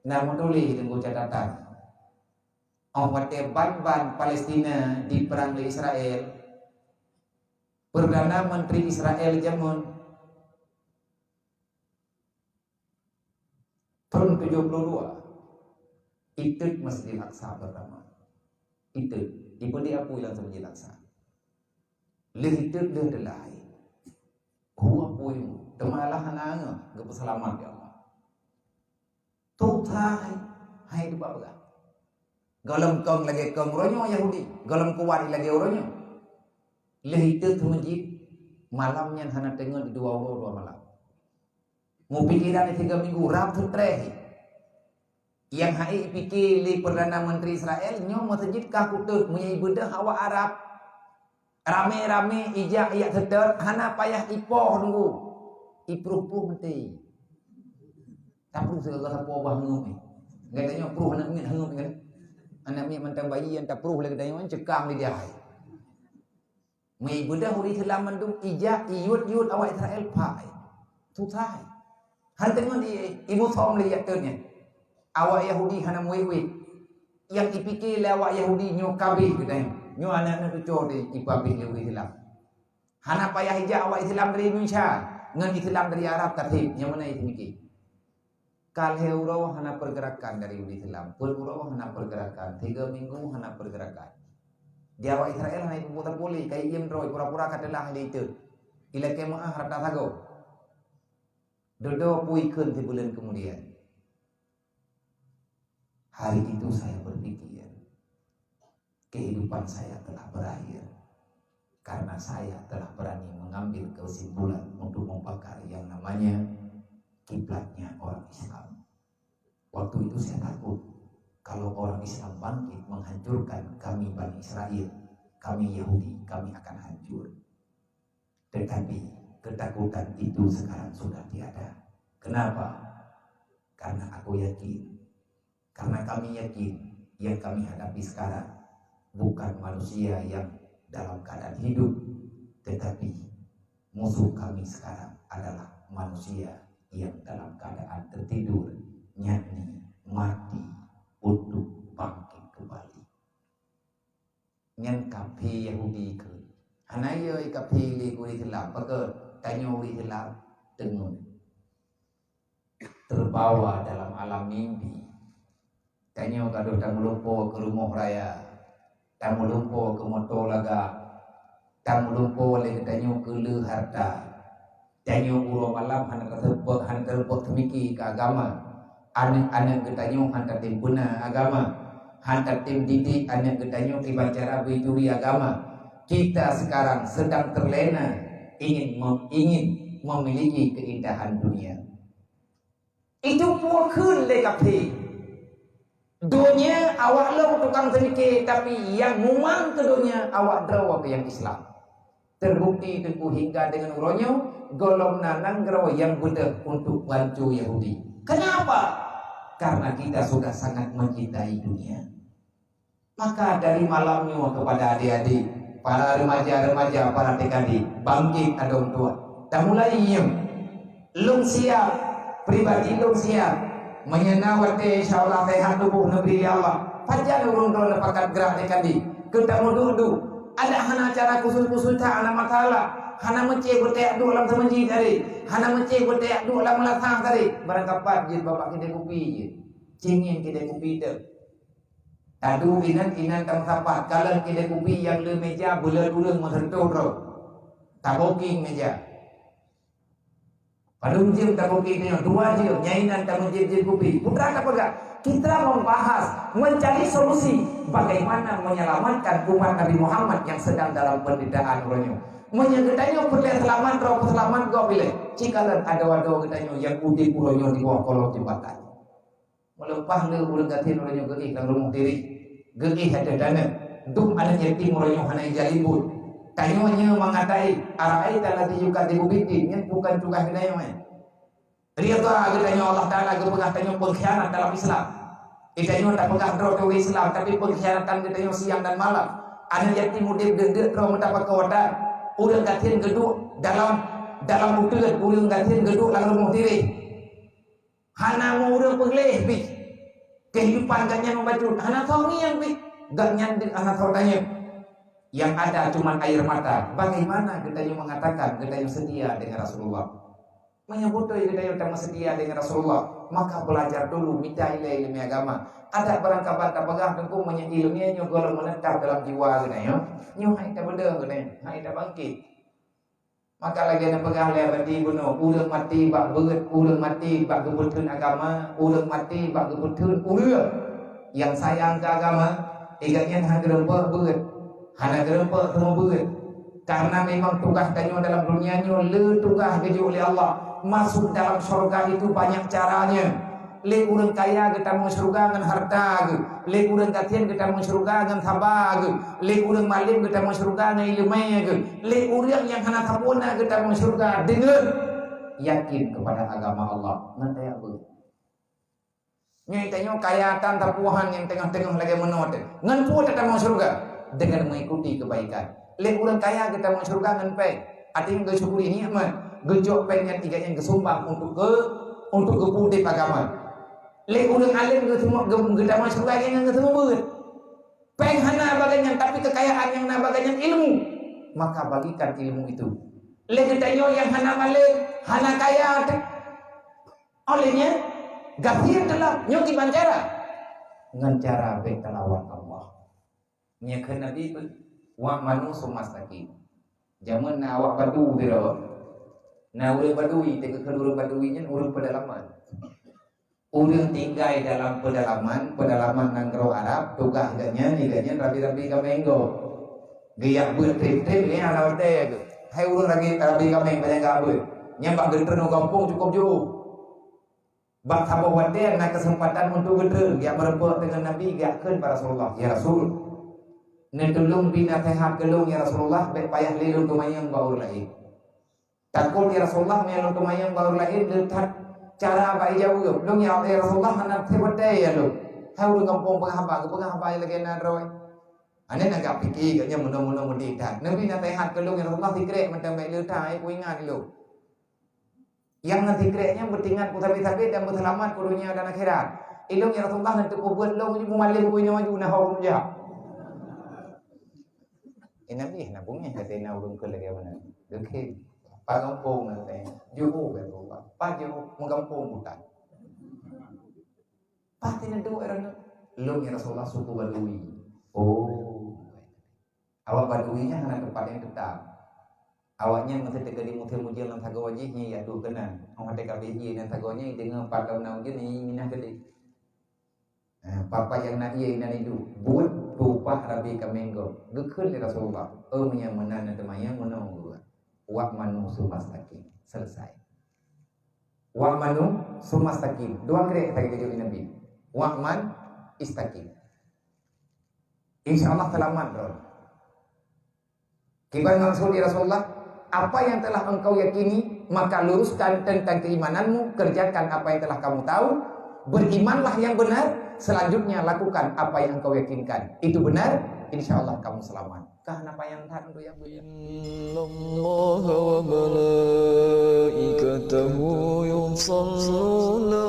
Namun tulis tunggu catatan. Waktu ban Palestina di perang di Israel, Perdana Menteri Israel zaman tahun 72 itu Masjid Al-Aqsa pertama. Itu ibu dia apa yang Masjid Al-Aqsa. Leh itu dia adalah Huwa puyu demalah hananga gak selamat ya Allah. Tutai hai di bawah. Galam kong lagi kong ronyo Yahudi, galam kuwari lagi ronyo. Leh itu tu masjid malamnya hana tengok di 2 malam. Mau pikiran 3 minggu rabu terakhir. Yang hai pikir li Perdana Menteri Israel nyo masjid kakutut punya ibadah hawa Arab. Rame-rame ijak iyak sedar hana payah ipoh nunggu. Ipruh-pruh mati. Tak perlu segala apa bah ngum ni. Katanya pruh anak min ngum kan. Anak min mentang bayi yang tak pruh lagi katanya cekam di dia. Mai budak huri Islam mandum ijak iut awak Israel pai. Tu sai. Han tengok di ibu thom lihat ternya. Awak Yahudi hana muih yang dipikir awak Yahudi nyo kabeh katanya. Nyo anak tu cor di ibabih Yahudi Islam. Hana payah ijak awak Islam dari Indonesia, ngan Islam dari Arab katib. Yang mana itu mikir? Kal heuro hana pergerakan dari Islam. Pul euro hana pergerakan. 3 minggu hana pergerakan. Di awak Israel hana itu putar boleh. Kayak iem roy pura-pura katalah hal itu. Ila kemaah harta sago. Dodo puikun di bulan kemudian. Hari itu saya berpikir kehidupan saya telah berakhir karena saya telah berani mengambil kesimpulan untuk membakar yang namanya kiblatnya orang Islam. Waktu itu saya takut kalau orang Islam bangkit menghancurkan kami Bani Israel, kami Yahudi, kami akan hancur. Tetapi ketakutan itu sekarang sudah tiada. Kenapa? Karena aku yakin, karena kami yakin yang kami hadapi sekarang bukan manusia yang dalam keadaan hidup, tetapi musuh kami sekarang adalah manusia yang dalam keadaan tertidur, nyanyi, mati untuk bangkit kembali. Nyan kapi Yahudi ke, hanaya kapi li kuri Islam, pakai tanya kuri Islam dengun, terbawa dalam alam mimpi. Tanya kado tamu lupa ke rumah raya, tamu lupa ke motor laga, tamu lupa lagi tanya ke le harta. Tanya urang malam hana terbuk temiki ke agama. Anak-anak ketanya hana tim guna agama. Hana tim didik anak ketanya ibacara bejuri agama. Kita sekarang sedang terlena ingin memiliki keindahan dunia. Itu puakun lekapi. Dunia awak lo tukang sedikit, tapi yang mumang ke dunia awak draw ke yang Islam. Terbukti tempuh hingga dengan uronyo golong nanang draw yang budak untuk bantu Yahudi. Kenapa? Karena kita sudah sangat mencintai dunia. Maka dari malamnya kepada adik-adik, para remaja-remaja, para TKD, bangkit adong tua. Dah mulai iem, lung siap, pribadi lung siap. Menyenawati insyaAllah sehat tubuh negeri Allah. Pajar urung kalau lepakat gerak dekat di ketemu duduk. Ada hana cara khusus-khusus tak ada masalah. Hana mencik berteak dua dalam semenjid tadi. Hana mencik berteak dua dalam melatang tadi. Barang kapat je bapak kita kopi je. Cingin kita kopi tu. Tadu inan tam sapat. Kalau kita kopi yang le meja bula-bula mensentuh tu. Taboking meja. Padung jil taboking ni 2 jil nyainan tamu jil kopi. Putra apa enggak? Kita membahas mencari solusi bagaimana menyelamatkan umat Nabi Muhammad yang sedang dalam penderitaan ronyo. Menyegedanya perlu selamat go bile. Cikalan ada wado gedanya yang udik ronyo di bawah kolong jembatan. Melepah le ulang gatin ronyo geih dalam rumah diri. Geih ada dana. Dum ada yatim ronyo hanai jalibut. Tanyanya mengatai arai telah diukat di bukti yang bukan juga hidayah. Dia tu agaknya Allah Taala agak tanya pengkhianat dalam Islam. Itanya tak pegah draw ke Islam, tapi pengkhianatan kita siang dan malam. Ada yatim mudik dendek draw mendapat kewadah. Udah gatin geduk dalam utulan, udah gatin geduk lalu rumah diri. Hana mau udah pengleh bi. Kehidupan gaknya membaca. Anak tahu ni yang gaknya anak tahu tanya. Yang ada cuma air mata. Bagaimana kita yang mengatakan kita yang setia dengan Rasulullah? Menyebut kita yang setia dengan Rasulullah. Maka belajar dulu minta ilmu agama. Ada barang kabar pegang tengku ilmunya nyogol menetap dalam jiwa kita ya. Nyo hai ta benda kita, hai ta bangkit. Maka lagi nak pegang le berarti bunuh, urang mati bak beut, urang mati bak kebutuhan agama, urang mati bak kebutuhan urang yang sayang ke agama, iganya hang gerempa beut. Hana gerempa semua beut. Karena memang tugas kanyo dalam dunia nyo le tugas keju oleh Allah. Masuk dalam surga itu banyak caranya. Le urang kaya kita mau surga dengan harta ge, le urang katian kita mau surga dengan tabah ge, le urang malim kita mau surga dengan ilmu ge, le urang yang hana tapona kita mau surga dengan yakin kepada agama Allah. Nanti apa? Nyai tanya kaya tan tapuhan yang tengah-tengah lagi menot. Ngan pu kita mau surga dengan mengikuti kebaikan. Le urang kaya kita mau surga dengan baik. Artinya bersyukuri nikmat. Gejok pengen tiga yang kesumbang untuk keputih agama. Le urang alim ke semua kita masuk lagi yang semua beut. Peng hana baganyan tapi kekayaan yang na baganyan ilmu. Maka bagikan ilmu itu. Le kita yang hana malim, hana kaya. Olehnya gafir dalam nyo gimana cara? Ngan cara betalawat Allah. Nya ke Nabi wa manu sumastaqim. Zaman na awak batu biro. Na urang badui teka urang baduinya urang pedalaman. Urang tinggal dalam pedalaman nanggro Arab, tugas niganya rabi-rabi kamenggo. Gaya beut-trip ni ala orde. Hai urang lagi rabi kameng banyak gabeut. Nya bak genter no kampung cukup jauh. Bak sabo wade na kesempatan untuk genter, dia merepot dengan Nabi gakeun para Rasulullah. Ya Rasul, netulung bina sehat gelung ya Rasulullah, baik payah lilun tumayang baur lain. Takut ya Rasulullah melon tumayang baur lain letak cara apa jauh ke belum ya Rasulullah anak sebetulnya ya lo tahu kampung penghamba lagi nadroy ane nak fikir katanya mudah-mudah mendidak Nabi nak sehat kalau ya Rasulullah tikrek macam baik letai ku ingat lo yang nanti tikreknya bertingat ku tapi dan berselamat ku dunia dan akhirat ilmu ya Rasulullah nanti ku buat lo ni mumalim ku nyawa ju nah haum ja Nabi nabungnya katanya urung ke lagi mana dekhe pagampung nanti juhu betul pak juhu menggampung bukan pasti nanti orang lo ya Rasulullah suku Badui awak Baduinya hanya tempat yang tetap awaknya masih tegak di mutil-mutil dan tago wajihnya ya tu kena orang TKBI dan tagonya dengan 4 tahun ni minah gede papa yang nak ia ini itu buat rupa Rabi Kamenggo gekun ya Rasulullah yang menan dan temayang menang wa manu sumastaqim selesai wa manu sumastaqim dua kali kita jadi Nabi wa man istaqim insyaallah selamat bro kibar maksud Rasulullah apa yang telah engkau yakini maka luruskan tentang keimananmu kerjakan apa yang telah kamu tahu berimanlah yang benar selanjutnya lakukan apa yang engkau yakinkan itu benar insyaallah kamu selamat karena apa yang tahan untuk yang innallaha wa malaikatahu yusalluna